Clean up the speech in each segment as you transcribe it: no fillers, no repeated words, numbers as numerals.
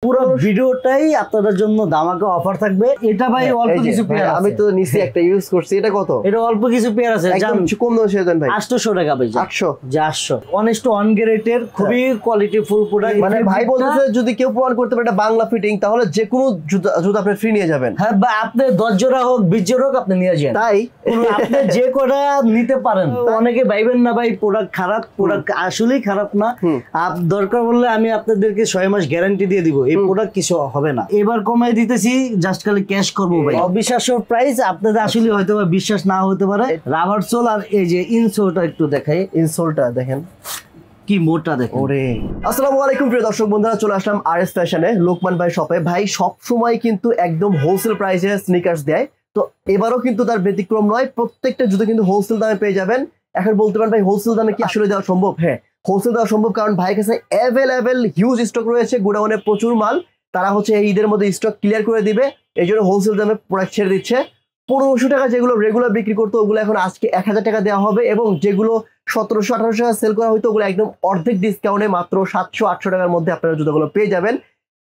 পুরো ভিডিওটাই আপনাদের জন্য ধামাকা অফার থাকবে। এটা ভাই অল্প কিছু পেয়ার আছে, আমি তো নিচে একটা ইউজ করছি। এটা কত? এটা অল্প কিছু পেয়ার আছে, একদম কম দামে ছেড়ে দেন ভাই। 800 টাকা ভাই। 800 যে 800 অনেস্ট অন গ্রেডের খুবই কোয়ালিটি ফুল প্রোডাক্ট। মানে ভাই বলতেছে যদি কেউ প্রমাণ করতে পারে এটা বাংলা ফিটিং তাহলে যে কোনো জুতা আপনি ফ্রি নিয়ে যাবেন। হ্যাঁ, বা আপনি 10 জোড়া হোক 20 জোড়া হোক আপনি নিয়ে যান, তাই আপনি যে কোটা নিতে পারেন। অনেকে ভাইবেন না ভাই প্রোডাক্ট খারাপ, প্রোডাক্ট আসলেই খারাপ না। দরকার বললে আমি আপনাদেরকে 6 মাস গ্যারান্টি দিয়ে দিব, এই প্রোডাক্ট কিছু হবে না। এবার কমাই দিতেছি, জাস্ট খালি ক্যাশ করবো ভাই। অবিশ্বাস্য প্রাইস, আপনাদের আসলে হয়তো বিশ্বাস না হতে পারে। রাবার সোল আর এই যে ইনসোলটা একটু দেখাই, ইনসোলটা দেখেন কি মোটা দেখেন। ওরে আসসালামু আলাইকুম প্রিয় দর্শক বন্ধুরা, চলে আসলাম আরএস ফ্যাশনে লোকমান ভাই শপে। ভাই সব সময় কিন্তু একদম হোলসেল প্রাইসে স্নিকার্স দেয়, তো এবারও কিন্তু তার ব্যতিক্রম নয়। প্রত্যেকটা জুতো কিন্তু হোলসেল দামে পেয়ে যাবেন। এখন বলতে পারেন ভাই হোলসেল দামে কি আসলে দেওয়া সম্ভব? হ্যাঁ, হোলসেল দেওয়া সম্ভব, কারণ ভাইয়ের কাছে অ্যাভেলেবেল হিউজ স্টক রয়েছে, গোডাউনে প্রচুর মাল। তারা হচ্ছে এই ঈদের মধ্যে স্টক ক্লিয়ার করে দিবে, এই জন্য হোলসেল দামে প্রোডাক্ট ছেড়ে দিচ্ছে। 1500 টাকা যেগুলো রেগুলার বিক্রি করতো ওগুলো এখন আজকে 1000 টাকা দেওয়া হবে, এবং যেগুলো 1700-1800 টাকা সেল করা হয়তো ওগুলো একদম অর্ধেক ডিসকাউন্টে মাত্র 700-800 টাকার মধ্যে আপনারা জুতোগুলো পেয়ে যাবেন।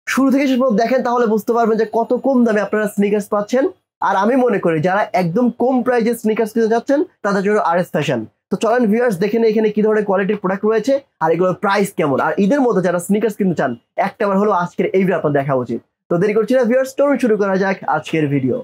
শুরু থেকে শেষ পর্যন্ত দেখেন, তাহলে বুঝতে পারবেন যে কত কম দামে আপনারা স্নিকার্স পাচ্ছেন। আর আমি মনে করি যারা একদম কম প্রাইসে স্নিকার্স কিনতে যাচ্ছেন তাদের জন্য আরএস ফ্যাশন। তো চলেন ভিউয়ার্স দেখেন এখানে কি ধরনের কোয়ালিটির প্রোডাক্ট রয়েছে আর এগুলোর প্রাইস কেমন। আর ঈদের মধ্যে যারা স্নিকার্স কিনতে চান একটাবার হলো আজকের এই ভিডিও আপনার দেখা উচিত। তো দেরি করছি না ভিউয়ার্স, স্টোরি শুরু করা যাক আজকের ভিডিও।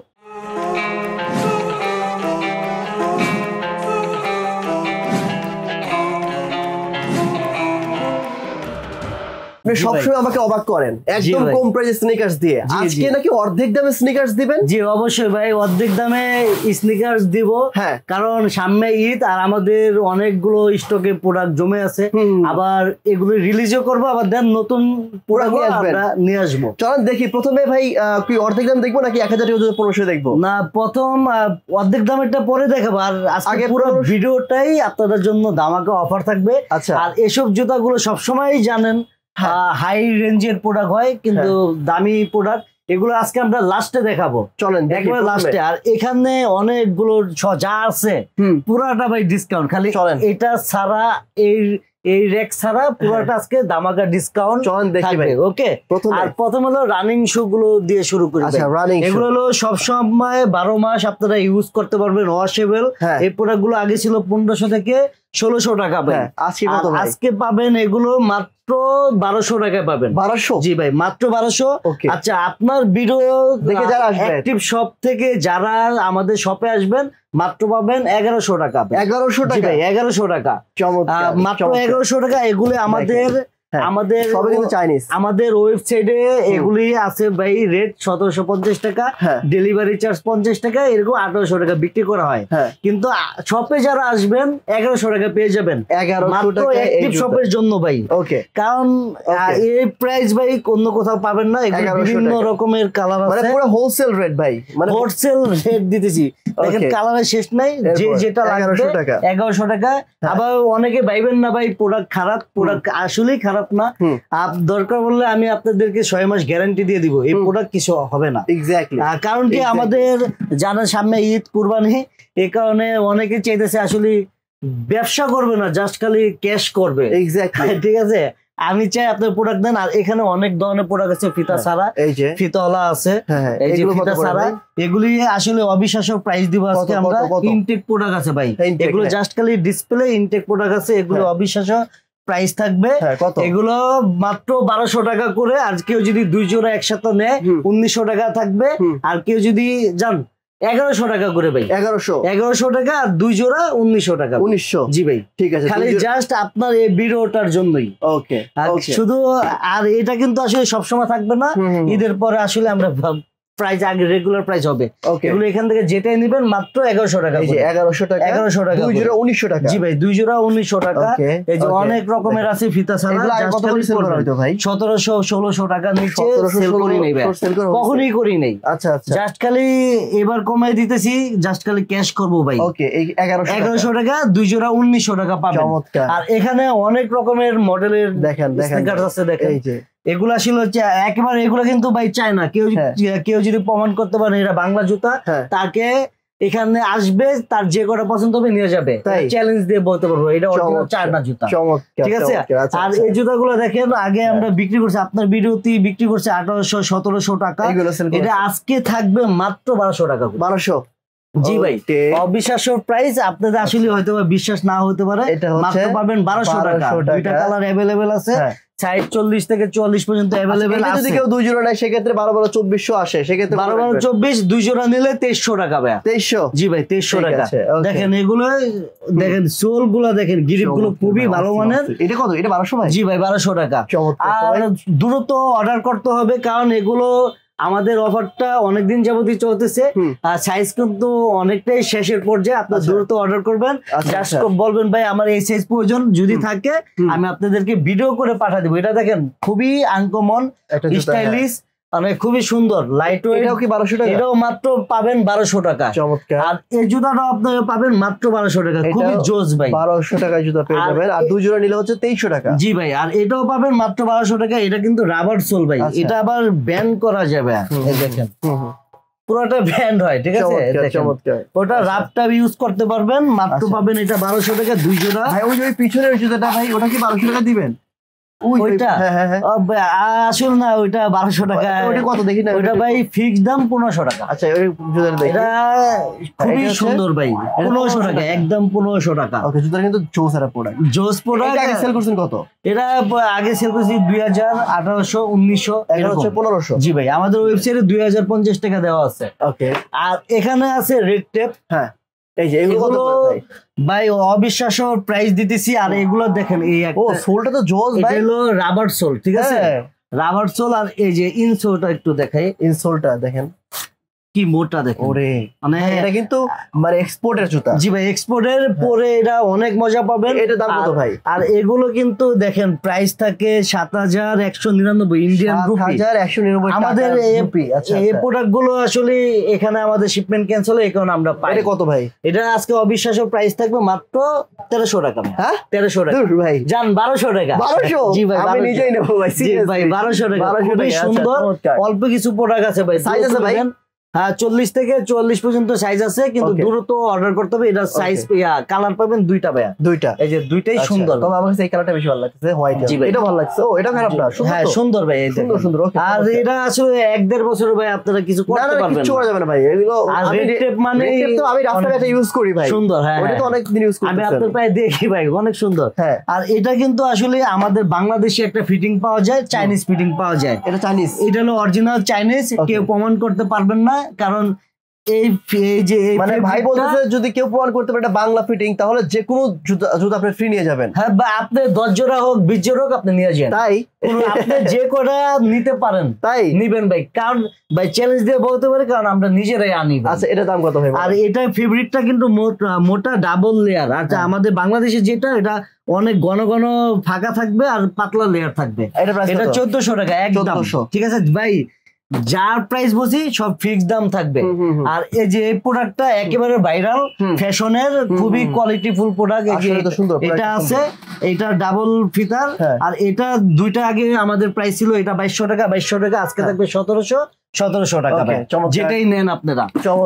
সবসময় আমাকে অবাক করেন একদম কম প্রাইসে স্নিকার্স দিয়ে, আজকে নাকি অর্ধেক দামে স্নিকার্স দিবেন? জি অবশ্যই ভাই, অর্ধেক দামে স্নিকার্স দিব। হ্যাঁ, কারণ সামনে ঈদ আর আমাদের অনেকগুলো স্টকে প্রোডাক্ট জমে আছে, আবার এগুলো রিলিজও করবো, আবার দেন নতুন প্রোডাক্ট নিয়ে আসবো। চলেন দেখি প্রথমে ভাই কি অর্ধেক দাম দেখবো নাকি 1000 টাকা 1500 দেখবো? না, প্রথম অর্ধেক দামেরটা পরে দেখাবো, আর আগে পুরো ভিডিওটাই আপনাদের জন্য ধামাকা অফার থাকবে। আচ্ছা, আর এসব জুতাগুলো সবসময় জানেন হাই রেঞ্জের প্রোডাক্ট হয়, কিন্তু দামি প্রোডাক্ট এগুলো আজকে আমরা লাস্টে দেখাবো। চলেন একবার লাস্টে। আর এখানে অনেকগুলো যা আছে পুরাটা ভাই ডিসকাউন্ট, খালি এটা ছাড়া এই রেক ছাড়া পুরোটা আজকে ধামাকা ডিসকাউন্ট থাকবে। ওকে, আর প্রথম হলো রানিং শু গুলো দিয়ে শুরু করি। এগুলো হলো সবসময় 12 মাস আপনারা ইউজ করতে পারবেন, ওয়াশেবল। এই প্রোডাক্ট গুলো আগে ছিল 1500 থেকে 1600 টাকা, আজকে পাবেন এগুলো মাত্র 1200 টাকায় পাবেন। 1200? জি ভাই, মাত্র 1200। আচ্ছা, আপনার ভিডিও দেখে যারা অ্যাক্টিভ শপ থেকে যারা আমাদের শপে আসবেন মাত্র পাবেন 1100 টাকা। 1100 টাকা? 1100 টাকা, মাত্র 1100 টাকা। এগুলো আমাদের ওয়েবসাইটে এগুলি আছে ভাই, রেট 1750 টাকা, ডেলিভারি চার্জ 50 টাকা, এরকম 1800 টাকা বিক্রি করা হয়। কিন্তু শপে যারা আসবেন 1100 টাকা পেয়ে যাবেন, 1100 টাকা অ্যাক্টিভ শপের জন্য ভাই। ওকে, কারণ এই প্রাইস ভাই অন্য কোথাও পাবেন না। বিভিন্ন রকমের কালার আছে, পুরো হোলসেল রেট ভাই, মানে হোলসেল রেট দিতেছি। দেখেন কালারের শেষ নাই, যে যেটা লাগবে 1100 টাকা। আবার অনেকে ভাইবেন না ভাই প্রোডাক্ট খারাপ, প্রোডাক্ট আসলেই খারাপ না। দরকার বললে আমি আপনাদেরকে 6 মাস গ্যারান্টি দিয়ে দিব, এই প্রোডাক্ট কিছু হবে না। এক্স্যাক্টলি, কারণ কি আমাদের জানার সামনে ঈদ কুরবানি, এই কারণে অনেকে চাইতেছে আসলে ব্যবসা করবে না, জাস্ট খালি ক্যাশ করবে। এক্স্যাক্টলি, ঠিক আছে, আমি চাই আপনার প্রোডাক্ট দেন। আর এখানে অনেক ধরনের প্রোডাক্ট আছে, ফিতা ছাড়া, এই যে ফিতাওয়ালা আছে, এই যে ফিতা ছাড়া, এগুলি আসলে অবিশ্বাস্য প্রাইস দিব আজকে আমরা। ইনটেক প্রোডাক্ট আছে ভাই, এগুলো জাস্ট খালি ডিসপ্লে ইনটেক প্রোডাক্ট আছে, এগুলো অবিশ্বাস্য প্রাইস থাকবে। এগুলো মাত্র 1200 টাকা করে। আর কেউ যদি 2 জোড়া একসাথে নেয় 1900 টাকা থাকবে। আর কেউ যদি যান 1100 টাকা করে ভাই, 1100 টাকা, আর 2 জোড়া 1900 টাকা। 1900? জি ভাই, ঠিক আছে, খালি জাস্ট আপনার এই ভিডিওটার জন্যই। ওকে, শুধু। আর এটা কিন্তু আসলে সবসময় থাকবে না, ঈদের পরে আসলে আমরা প্রাইস আগে রেগুলার প্রাইস হবে। এগুলো এখান থেকে যেটাই নেবেন মাত্র 1100 টাকা। এই যে 1100 টাকা, 1100 টাকা, 2 জোড়া 1900 টাকা। জি ভাই, 2 জোড়া 1900 টাকা। এই যে অনেক রকমের আছে ফিতা ছাড়া, কত করে সেল করা হয়তো ভাই? 1700-1600 টাকা নিচে সেল করি নাই ভাই, কখনোই করি নাই। আচ্ছা আচ্ছা, জাস্ট খালি এবার কমাই দিতেছি, জাস্ট খালি ক্যাশ করব ভাই। ওকে, এই 1100 টাকা, 2 জোড়া 1900 টাকা পাবেন। আর এখানে অনেক রকমের মডেলের দেখেন স্নিকার্স আছে। দেখেন এই যে এগুলা ছিল একেবারে, এগুলা কিন্তু ভাই চায় না। কেউ যদি প্রমাণ করতে পারে এটা বাংলা জুতা, তাকে এখানে আসবে, তার যে কটা পছন্দ হবে নিয়ে যাবে, চ্যালেঞ্জ দিয়ে বলতে পারবো এটা অরিজিনাল চায়না জুতা। ঠিক আছে। আর এই জুতাগুলো দেখেন আগে আমরা বিক্রি করছি, আপনার ভিডিওতে বিক্রি করছি 1800-1700 টাকা, এটা আজকে থাকবে মাত্র 1200 টাকা। 1200? জি ভাই, অবিশ্বাস্য প্রাইস, আপনাদের আসলে হয়তো বিশ্বাস না হতে পারে, মাত্র পাবেন 1200 টাকা। দুইটা কালার অ্যাভেলেবেল আছে, সাইজ 40 থেকে 44 পর্যন্ত অ্যাভেলেবেল আছে। যদি কেউ 2 জোড়া নেয় সেক্ষেত্রে 12-2400 আসে, সেক্ষেত্রে 12-24 2 জোড়া নিলে 2300 টাকা ভাই। 2300? জি ভাই 2300 টাকা। দেখেন এগুলো, দেখেন সোল গুলো দেখেন, গ্রিপ গুলো খুবই ভালো মানের। এটা কত? এটা 1200 ভাই? জি ভাই 1200 টাকা। আর দ্রুত অর্ডার করতে হবে, কারণ এগুলো আমাদের অফারটা অনেকদিন যাবতই চলতেছে, আর সাইজ কিন্তু অনেকটাই শেষের পর্যায়ে, আপনারা দ্রুত অর্ডার করবেন। জাস্ট বলবেন ভাই আমার এই সাইজ প্রয়োজন, যদি থাকে আমি আপনাদেরকে ভিডিও করে পাঠিয়ে দেবো। এটা দেখেন খুবই আনকমন, স্টাইলিশ, মানে খুবই সুন্দর, লাইট ওয়েট। এটাও কি 1200 টাকা? এটাও মাত্র পাবেন 1200 টাকা। চমৎকার। আর এই জুতাটাও আপনারা পাবেন মাত্র 1200 টাকা, খুবই জোস ভাই। 1200 টাকায় জুতা পেয়ে যাবেন, আর 2 জোড়া নিলে হচ্ছে 2300 টাকা। জি ভাই, আর এটাও পাবেন মাত্র 1200 টাকা। এটা কিন্তু রাবার সোল ভাই, এটা আবার ব্যান করা যাবে। এই দেখেন পুরোটা ব্যান্ড হয়, ঠিক আছে। ওটা রাবটা ইউজ করতে পারবেন, মাত্র পাবেন এটা 1200 টাকা 2 জোড়া। ভাই ওই যে পিছনের জুতাটা ভাই, ওটা কি 1200 টাকা দিবেন? ওইটা আসলে না, ওইটা 1200 টাকা। ওইটা কত দেখি না? ওইটা ভাই ফিক্স দাম 1500 টাকা। আচ্ছা ওই জুতাটা দেখি, এটা খুবই সুন্দর ভাই, 1500 টাকা, একদম 1500 টাকা। ওকে, জুতাটা কিন্তু জোস এর প্রোডাক্ট। জোস প্রোডাক্ট। আগে সেল করছেন কত? এটা আগে সেল করছি 2000, 1800, 1900, এটা হচ্ছে 1500। জি ভাই, আমাদের ওয়েবসাইটে 2050 টাকা দেওয়া আছে। ওকে। আর এখানে আছে রেড টেপ। হ্যাঁ, এই যে এগুলো ভাই অবিশ্বাস্য প্রাইস দিতেছি। আর এগুলো দেখেন, এই ও সোলটা তো জোস ভাই, এটা হলো রাবার সোল, ঠিক আছে, রাবার সোল। আর এই যে ইনসোলটা একটু দেখাই, ইনসোলটা দেখেন কি মোটা দেখেন। ওরে মানে এটা কিন্তু মানে এক্সপোর্টের জুতা। জি ভাই, এক্সপোর্টের, পরে এটা অনেক মজা পাবেন। এটা দাম কত ভাই? আর এগুলো কিন্তু দেখেন প্রাইস থাকে 7199 ইন্ডিয়ান রুপি। 7199 আমাদের এই প্রোডাক্ট গুলো আসলে এখানে আমাদের শিপমেন্ট ক্যান্সেল হয়, এই কারণে আমরা পাই। এটা কত ভাই? এটা আজকে অবিশ্বাস্য প্রাইস থাকবে মাত্র 1300 টাকা। হ্যাঁ 1300 টাকা ভাই, জান 1200 টাকা। 1200? জি ভাই, আমি নিজেই নেব ভাই। জি ভাই 1200 টাকা, খুবই সুন্দর। অল্প কিছু প্রোডাক্ট আছে ভাই, সাইজ আছে ভাই। হ্যাঁ 40 থেকে 44 পর্যন্ত সাইজ আছে, কিন্তু দ্রুত অর্ডার করতে হবে। এটা সাইজ কালার পাবেন দুইটা ভাইয়া, দুইটা, এই যে দুইটাই সুন্দর। তবে আমার কাছে এই কালারটা বেশি ভালো লাগছে, হোয়াইট। এটা ভালো লাগছে। ও এটা খারাপ না, হ্যাঁ সুন্দর ভাই, সুন্দর সুন্দর। আর এটা আসলে 1-1.5 বছর ভাই আপনারা কিছু করতে পারবেন না, কিছু করা যাবে না ভাই। এগুলো রেড টেপ মানে তো আমি রাস্তাঘাটে ইউজ করি ভাই, সুন্দর। হ্যাঁ ওটা তো অনেক দিন ইউজ করতেছি আমি আপনার পায়ে দেখি ভাই, অনেক সুন্দর। আর এটা কিন্তু আসলে আমাদের বাংলাদেশে একটা ফিটিং পাওয়া যায়, চাইনিজ ফিটিং পাওয়া যায়। এটা চাইনিজ, এটা হলো অরিজিনাল চাইনিজ, কেউ প্রমাণ করতে পারবেন না। কারণ এই যে মানে ভাই বলতেছে যদি কেউ প্রমাণ করতে পারে এটা বাংলা ফিটিং, তাহলে যে কোনো জুতা আপনি ফ্রি নিয়ে যাবেন। হ্যাঁ, বা আপনি 10 জোড়া হোক 20 জোড়া হোক আপনি নিয়ে যান, তাই আপনি যে কটা নিতে পারেন তাই নিবেন ভাই। কারণ ভাই চ্যালেঞ্জ দিয়ে বলতে পারি, কারণ আমরা নিজেরাই আনি। আচ্ছা এটা দাম কত ভাই? আর এটা ফেব্রিকটা কিন্তু মোটা ডাবল লেয়ার। আচ্ছা আমাদের বাংলাদেশে যেটা, এটা অনেক ঘন ঘন ফাঁকা থাকবে আর পাতলা লেয়ার থাকবে। এটা 1400 টাকা একদম, ঠিক আছে ভাই। যার প্রাইস বলছি সব ফিক্স দাম থাকবে। আর এই যে এই প্রোডাক্টটা একেবারে ভাইরাল ফ্যাশনের, খুবই কোয়ালিটিফুল প্রোডাক্ট। এটা আছে, এটা ডাবল ফিতার। আর এটা দুইটা আগে আমাদের প্রাইস ছিল এটা 2200 টাকা, 2200 টাকা আজকে থাকবে 1700 টাকা, যেটাই নেন আপনারা।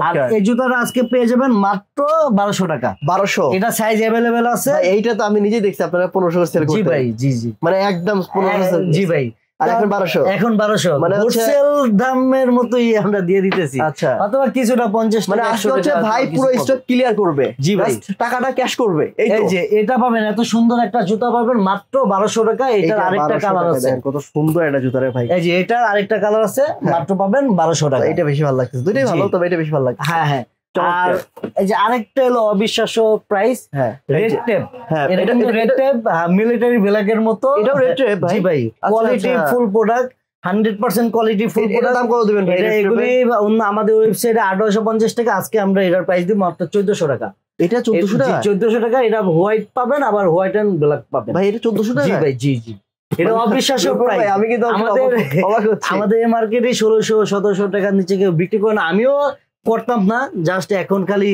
আর এই জুতাটা আজকে পেয়ে যাবেন মাত্র 1200 টাকা। 1200? এটা সাইজ অ্যাভেলেবেল আছে। এইটা তো আমি নিজেই দেখছি আপনারা 1500 সেল করতে। জি ভাই, জি জি, মানে একদম 1500। জি ভাই। আর এখন 1200? এখন 1200 মানে হোলসেল দামের মতোই আমরা দিয়ে দিতেছি। আচ্ছা, অথবা কিছুটা 50 মানে আজকে হচ্ছে ভাই পুরো স্টক ক্লিয়ার করবে। জি ভাই, টাকাটা ক্যাশ করবে। এই যে এটা পাবেন, এত সুন্দর একটা জুতা পাবেন মাত্র 1200 টাকা। এটার আরেকটা কালার আছে, কত সুন্দর একটা জুতা রে ভাই। এই যে এটার আরেকটা কালার আছে, মাত্র পাবেন 1200 টাকা। এটা বেশি ভালো লাগছে, দুটোই ভালো, তবে এটা বেশি ভালো লাগছে। হ্যাঁ হ্যাঁ। আর এই যে আরেকটা হলো অবিশ্বাস্য প্রাইস, রেড টেপ। এটা কিন্তু রেড টেপ মিলিটারি ব্ল্যাকের মতো। এটাও রেড টেপ ভাই। জি ভাই, quality full product, 100% quality full product. দাম কত দিবেন ভাই? এগুলি আমাদের ওয়েবসাইটে 1850 টাকা, আজকে আমরা এটার প্রাইস দিব মাত্র 1400 টাকা। এটা 1400 টাকা? 1400 টাকা। এটা হোয়াইট পাবেন, আবার হোয়াইট এন্ড ব্ল্যাক পাবেন। ভাই এটা 1400 টাকা? জি ভাই, জি জি, এটা অবিশ্বাস্য প্রাইস। আমি কিন্তু আমাদের মার্কেটে 1600-1700 টাকার নিচে কেউ বিক্রি করে না। আমিও করতাম না, জাস্ট এখন খালি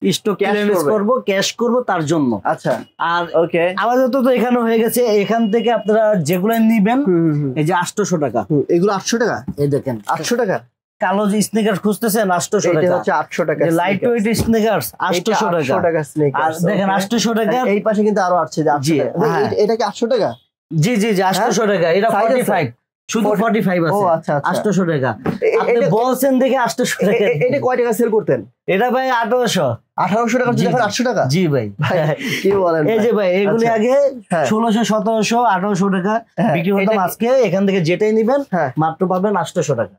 স্টক ক্লিয়ারেন্স করব, ক্যাশ করব তার জন্য। আচ্ছা, আর ওকে আমাদের তো এখানে হয়ে গেছে। এখান থেকে আপনারা যেগুলো নেবেন, এই যে 800 টাকা, এগুলো 800 টাকা। এই দেখেন 800 টাকা। কালো স্নিকার খুঁজতেছেন 800 টাকা, এটা হচ্ছে 800 টাকা লাইট ওয়েট স্নিকার্স 800 টাকা স্নিকার। আর দেখেন 800 টাকা এই পাশে কিন্তু আরো আসছে যে 800 টাকা। এটা কি 800 টাকা? জি জি জি 800 টাকা। এটা 45 শুধু 45 আছে। ও আচ্ছা আচ্ছা 800 টাকা। আপনি বলছেন দেখে 800 টাকা। এটা কয় টাকা সেল করতেন? এটা ভাই 1800 টাকা, এখন 800 টাকা। জি ভাই কি বলেন? এই যে ভাই এগুলি আগে 1600 1700 1800 টাকা বিক্রি করতাম, আজকে এখান থেকে যেটাই নেবেন মাত্র পাবেন 800 টাকা।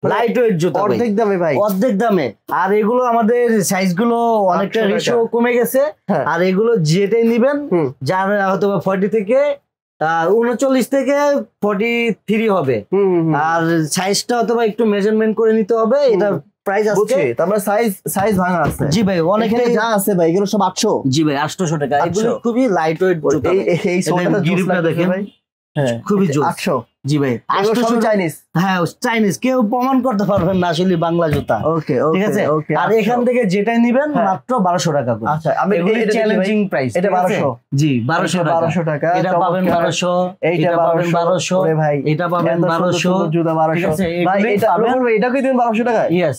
লাইট ওয়েট জুতা অর্ধেক দামে ভাই, অর্ধেক দামে। আর এগুলো আমাদের সাইজ গুলো অনেকটা রেশিও কমে গেছে। আর এগুলো যেটাই নিবেন, যার হয়তো 40 থেকে 39 থেকে 43 হবে, আর সাইজটা হয়তো একটু মেজারমেন্ট করে নিতে হবে। এটা প্রাইস আছে, তারপরে সাইজ ভাঙা আছে। জি ভাই অনেকটা যা আছে ভাই, এগুলো সব 800। জি ভাই 800 টাকা। এগুলো খুবই লাইট ওয়েট জুতা। এই সোলটা গিরিপটা দেখেন ভাই, খুবই জোস। 800। জি ভাই 800 চাইনিজ। হ্যাঁ চাইনিজ, কেউ প্রমাণ করতে পারবেন না আসলে বাংলা জুতা। ওকে ঠিক আছে। আর এখান থেকে যেটাই নেবেন মাত্র 1200 টাকা করে। আচ্ছা আমি চ্যালেঞ্জিং প্রাইস। এটা 1200। জি 1200 টাকা। এটা পাবেন 1200, এইটা পাবেন 1200, ওরে ভাই এটা পাবেন 1200 জুতা 1200। ভাই এটা কি দিবেন 1200 টাকা? यस,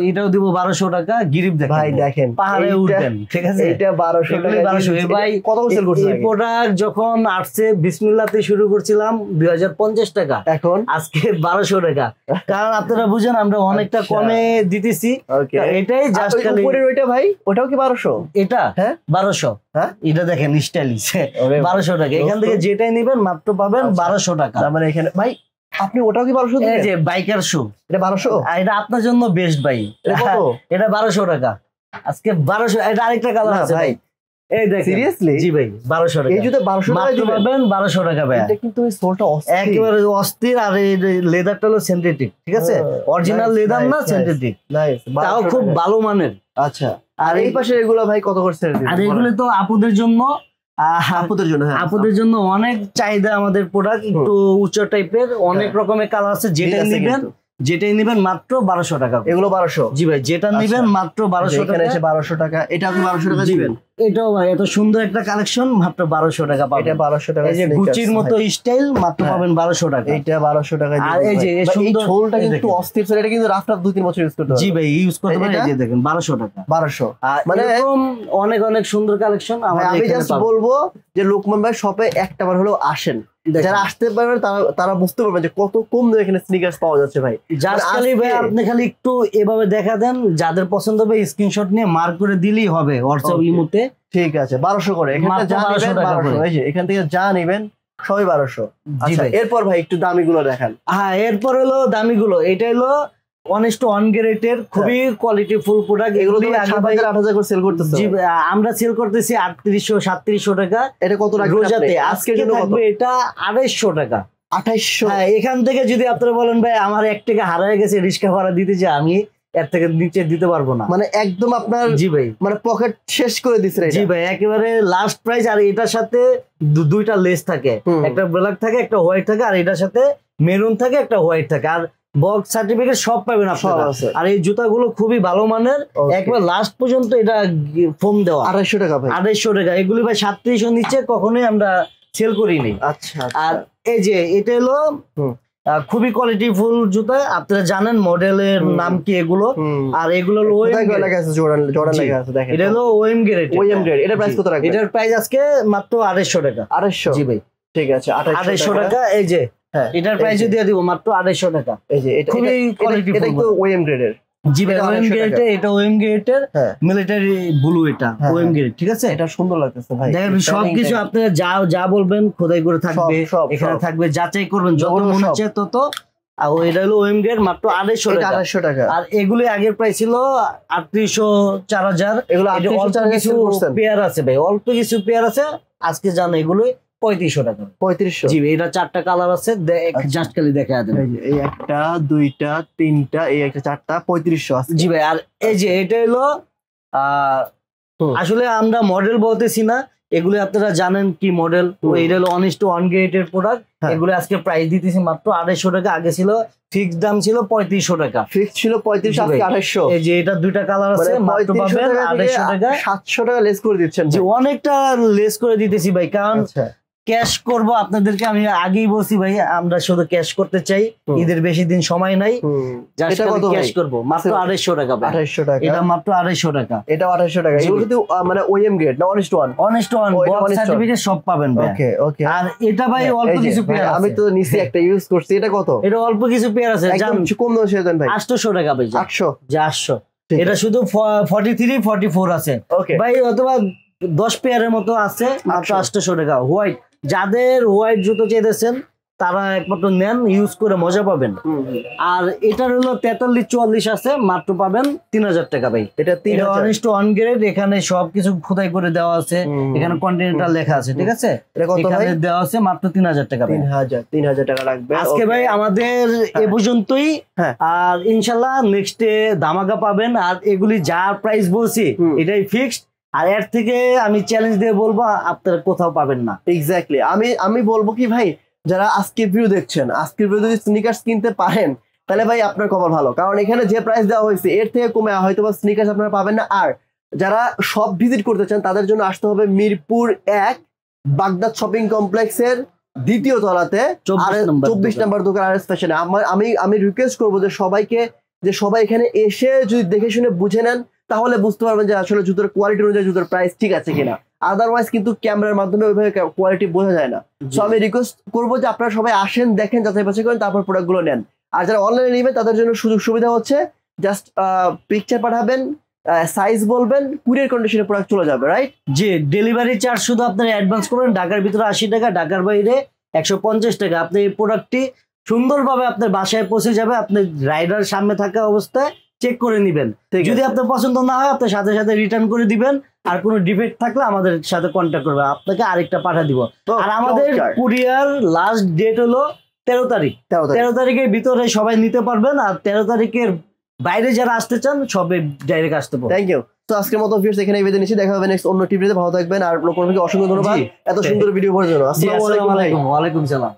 এটাও দিব 1200 টাকা। গিরিপ দেখেন ভাই, দেখেন পাহাড়ে উঠবেন। ঠিক আছে, এটা 1200 টাকা। 1200 ভাই কত সেল করছেন? এই প্রোডাক্ট যখন আসছে বিসমিল্লাহতে শুরু করছিলাম 2050 টাকা, এখন আজকে 1200 টাকা। কারণ আপনারা বুঝেন আমরা অনেকটা কমে দিতেছি। এটাই জাস্ট খালি উপরের ওইটা ভাই, ওটাও কি 1200? এটা 1200। হ্যাঁ এটা দেখেন স্টাইলিশ 1200 টাকা। এখান থেকে যেটাই নেবেন মাত্র পাবেন 1200 টাকা। তার মানে এখানে ভাই আপনি ওটাও কি 1200 দিবেন? এই যে বাইকার শু, এটা 1200। এটা আপনার জন্য বেস্ট ভাই। এটা কত? এটা 1200 টাকা আজকে 1200। এটা আরেকটা কালার আছে ভাই, এই দেখেন। সিরিয়াসলি? জি ভাই 1200 টাকা। এই জুতো 1200 টাকা মাত্র পাবেন 1200 টাকা ভাই। এটা কিন্তু এই সোলটা একেবারে অস্থির। আর এই লেদারটা হলো সিনথেটিক। ঠিক আছে, অরিজিনাল লেদার না, সিনথেটিক। নাইস, তাও খুব ভালো মানের। আচ্ছা, আর এই পাশে এগুলো ভাই কত করে সেল দিবেন? আর এগুলো তো আপুদের জন্য, আপুদের জন্য। হ্যাঁ, আপুদের জন্য অনেক চাহিদা আমাদের প্রোডাক্ট, একটু উচ্চ টাইপের, অনেক রকমের কালার আছে। যেটাই নিবেন মাত্র 1200 টাকা। এগুলো 1200? জি ভাই, যেটা নিবেন মাত্র 1200 টাকা। এখানে এসে 1200 টাকা। এটা আপনি 1200 টাকা দিবেন? এটাও ভাই এত সুন্দর একটা কালেকশন, মাত্র 1200 টাকা পাবেন। এটা 1200 টাকা। এই যে গুচির মতো স্টাইল, মাত্র পাবেন 1200 টাকা। এটা 1200 টাকা দিবেন। আর এই যে এই সুন্দর ছোলটা কিন্তু অস্থির স্যার, এটা কিন্তু রাফ 2-3 বছর ইউজ করতে হবে। জি ভাই ইউজ করতে পারেন। এই যে দেখেন 1200 টাকা। 1200 মানে এরকম অনেক অনেক সুন্দর কালেকশন আমাদের আমি এখানে জাস্ট পাবেন। বলবো যে লোকমান ভাই শপে একটাবার হলেও আসেন। যারা আসতে পারবেন তারা বুঝতে পারবেন যে কত কম দামে এখানে স্নিকার্স পাওয়া যাচ্ছে ভাই। জাস্ট খালি ভাই আপনি খালি একটু এভাবে দেখা দেন, যাদের পছন্দ হবে স্ক্রিনশট নিয়ে মার্ক করে দিলেই হবে হোয়াটসঅ্যাপ ইমোতে। ঠিক আছে, 1200 করে। এখান থেকে যা নেবেন 1200। এই যে এখান থেকে যা নেবেন সবই 1200। আচ্ছা, এরপর ভাই একটু দামিগুলো দেখান। হ্যাঁ, এরপর হলো দামিগুলো। এটা হলো অনেস্ট ওয়ান গ্রেডের খুবই কোয়ালিটি ফুল প্রোডাক্ট। এগুলো 7000-8000 করে সেল করতেছে। জি আমরা সেল করতেছি 3800-3700 টাকা। এটা কত রোজাতে আজকে থাকবে এটা 2800 টাকা। 2800? হ্যাঁ, এখান থেকে যদি আপনারা বলেন ভাই আমার 1 টাকা হারিয়ে গেছে, রিক্সা ভাড়া দিতে যে আমি এর থেকে নিচে দিতে পারবো না, মানে একদম আপনার। জি ভাই, মানে পকেট শেষ করে দিছে। জি ভাই একেবারে লাস্ট প্রাইস। আর এটার সাথে দুইটা লেস থাকে, একটা ব্ল্যাক থাকে, একটা হোয়াইট থাকে, আর এটার সাথে মেরুন থাকে, একটা হোয়াইট থাকে। আর বক্স সার্টিফিকেট সব পাবেন আপনারা। আর এই জুতাগুলো খুবই ভালো মানের, একবার লাস্ট পর্যন্ত এটা ফোম দেওয়া। 2800 টাকা ভাই। 2800 টাকা। এগুলি ভাই 3700 নিচে কখনোই আমরা সেল করিনি। আচ্ছা, আর এই যে এটা হলো খুবই কোয়ালিটি ফুল জুতা। আপনারা জানেন মডেলের নাম কি এগুলো। আর এগুলো হলো জর্ডান লেখা আছে দেখেন। এটা হলো ওএম গ্রেড। OM grade. এটার প্রাইস কত রাখবেন? এটার প্রাইস আজকে মাত্র 2800 টাকা। 2800? জি ভাই, ঠিক আছে, 2800 টাকা। এই যে এটার প্রাইস দিয়ে দিব মাত্র 2800 টাকা। এই যে এটা খুবই কোয়ালিটি ফুল। এটা তো ওএম গ্রেডের। জি ভাই, ওএম গ্রেড। এটা ওএম গ্রেডের মিলিটারি ব্লু। এটা ওএম গ্রেড। ঠিক আছে, এটা সুন্দর লাগতেছে ভাই। দেখেন সবকিছু আপনারা যা বলবেন খোদাই করে থাকবে, এখানে থাকবে, যাচাই করবেন যত মনে হচ্ছে তত। আর এটা হলো ওএম গ্রেড, মাত্র 2800 টাকা। আর এগুলি আগের প্রাইস ছিল 3800, 4000। এগুলো অল্প কিছু পেয়ার আছে ভাই, অল্প কিছু পেয়ার আছে। আজকে জানো এগুলো 3500 টাকা। 3500? জি, এটা 4টা কালার আছে, জাস্ট খালি দেখা দেন। এই একটা, দুইটা, তিনটা, এই একটা, 4টা, 3500 আছে। জি ভাই, আর এই যে এটা হলো আসলে আমরা মডেল বলতেছি না, এগুলো আপনারা জানেন কি মডেল। তো এটা হলো অনেস্ট ওয়ান গ্রেডের প্রোডাক্ট। এগুলো আজকে প্রাইস দিতেছি মাত্র 2800 টাকা। আগে ছিল ফিক্সড দাম ছিল 3500 টাকা। ফিক্স ছিল 3500, আজকে 2800। এই যে এটা দুইটা কালার আছে, মাত্র পাবেন 2800 টাকা। 700 টাকা লেস করে দিচ্ছেন। জি, অনেকটা লেস করে দিতেছি ভাই, কারণ ক্যাশ করব আপনাদেরকে আমি আগেই বলছি ভাই, আমরা শুধু ক্যাশ করতে চাই, ঈদের বেশি দিন সময় নাই, এটা কত ক্যাশ করব মাত্র 250 টাকা। 250 টাকা, এটা মাত্র 250 টাকা। এটা 250 টাকা। এগুলো কিন্তু মানে ওএম গ্রেড না, honest one? Honest one, box certificate সব পাবেন ভাই। ওকে ওকে। আর এটা ভাই অল্প কিছু পেয়ার আছে, আমি তো নিচে একটা ইউজ করছি, এটা কত? এটা অল্প কিছু পেয়ার আছে, একদম কম দামে ছেড়ে দেন ভাই। 800 টাকা ভাই। 800 যে 800, এটা শুধু 43 44 আছে ভাই, অথবা 10 পেয়ারের মতো আছে মাত্র 800 টাকা। হোয়াইট, যাদের হোয়াইট জুতো চাইতেছেন তারা একমাত্র নেন, ইউজ করে মজা পাবেন। আর এটার হলো 43 44 আছে, মাত্র পাবেন 3000 টাকা ভাই। এটা 3000 অন গ্রেড, এখানে সবকিছু খোদাই করে দেওয়া আছে, এখানে কন্টিনেন্টাল লেখা আছে, ঠিক আছে? এখানে দেওয়া আছে মাত্র 3000 টাকা। 3000 টাকা লাগবে আজকে ভাই আমাদের এ পর্যন্তই। আর ইনশাল্লাহ নেক্সটে ধামাকা পাবেন। আর এগুলি যা প্রাইস বলছি এটাই ফিক্সড, আর এর থেকে আমি চ্যালেঞ্জ দিয়ে বলবো আপনারা কোথাও পাবেন না। এক্স্যাক্টলি। আমি বলবো কি ভাই, যারা আজকের ভিডিও দেখছেন, আজকের ভিডিও যদি স্নিকার্স কিনতে পারেন তাহলে ভাই আপনার খবর ভালো, কারণ এখানে যে প্রাইস দেওয়া হয়েছে এর থেকে কমে হয়তো বা স্নিকার্স আপনারা পাবেন না। আর যারা সব ভিজিট করতে চান তাদের জন্য আসতে হবে মিরপুর 1 বাগদাদ শপিং কমপ্লেক্সের 2য় তলাতে 24 নম্বর দোকান আরএস ফ্যাশনে। আমি রিকোয়েস্ট করবো যে সবাই এখানে এসে যদি দেখে শুনে বুঝে নেন তাহলে বুঝতে পারবেন যে আসলে জুতোর কোয়ালিটি অনুযায়ী জুতোর প্রাইস ঠিক আছে কিনা। আদারওয়াইজ কিন্তু ক্যামেরার মাধ্যমে ওইভাবে কোয়ালিটি বোঝা যায় না। সো আমি রিকোয়েস্ট করবো যে আপনারা সবাই আসেন, দেখেন, যাচাই বাছাই করেন, তারপর প্রোডাক্টগুলো নেন। আর যারা অনলাইনে নেবেন তাদের জন্য সুযোগ সুবিধা হচ্ছে জাস্ট পিকচার পাঠাবেন, সাইজ বলবেন, কুরিয়ার কন্ডিশনে প্রোডাক্ট চলে যাবে, রাইট? জি, ডেলিভারি চার্জ শুধু আপনারা অ্যাডভান্স করবেন, ঢাকার ভিতরে 80 টাকা, ঢাকার বাইরে 150 টাকা। আপনি এই প্রোডাক্টটি সুন্দরভাবে আপনার বাসায় পৌঁছে যাবে, আপনি রাইডার সামনে থাকা অবস্থায় চেক করে নেবেন। যদি আপনার পছন্দ না হয় আপনি সাথে সাথে রিটার্ন করে দিবেন, আর কোনো ডিফেক্ট থাকলে আমাদের সাথে কন্ট্যাক্ট করবে, আপনাকে আরেকটা পাঠিয়ে দিব। আর আমাদের কুরিয়ার লাস্ট ডেট হলো 13 তারিখ। 13 তারিখের ভিতরে সবাই নিতে পারবেন, আর 13 তারিখের বাইরে যারা আসতে চান সবাই ডাইরেক্ট আসতে পারবেন। Thank you. তো আজকের মতো ভিউয়ার্স এখানেই বিদায় নিচ্ছি, দেখা হবে নেক্সট অন্য টিভিতে। ভালো থাকবেন, আর লোকজনকে অসংখ্য ধন্যবাদ এত সুন্দর ভিডিও করার জন্য। আসসালামু আলাইকুম। ওয়ালাইকুম সালাম।